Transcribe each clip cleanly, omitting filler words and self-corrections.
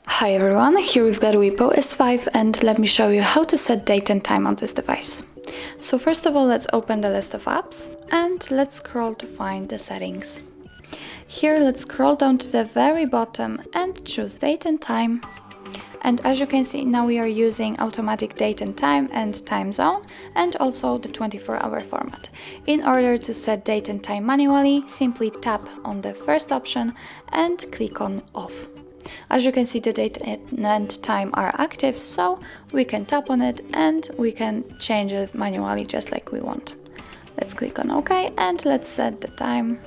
Hi everyone, here we've got WIEPPO S5 and let me show you how to set date and time on this device. So first of all, let's open the list of apps and let's scroll to find the settings. Here let's scroll down to the very bottom and choose date and time. And as you can see, now we are using automatic date and time zone and also the 24-hour format. In order to set date and time manually, simply tap on the first option and click on off. As you can see, the date and time are active, so we can tap on it and we can change it manually just like we want. Let's click on OK and let's set the time.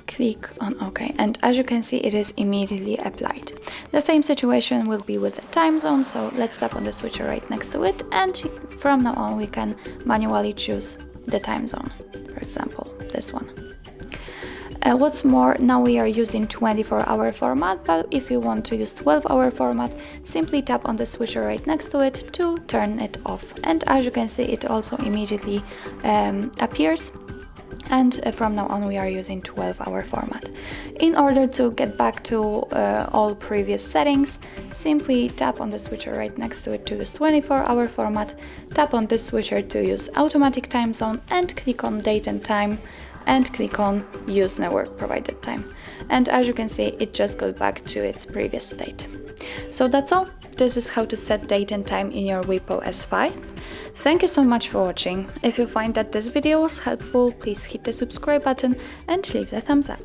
Click on OK, and as you can see, it is immediately applied. The same situation will be with the time zone, so let's tap on the switcher right next to it, and from now on we can manually choose the time zone, for example, this one. What's more, now we are using 24-hour format, but if you want to use 12-hour format, simply tap on the switcher right next to it to turn it off. And as you can see, it also immediately appears. And from now on we are using 12-hour format. In order to get back to all previous settings, simply tap on the switcher right next to it to use 24-hour format, tap on the switcher to use automatic time zone and click on date and time and click on use network provided time. And as you can see, it just goes back to its previous state. So that's all. This is how to set date and time in your WIEPPO S5. Thank you so much for watching. If you find that this video was helpful, please hit the subscribe button and leave the thumbs up.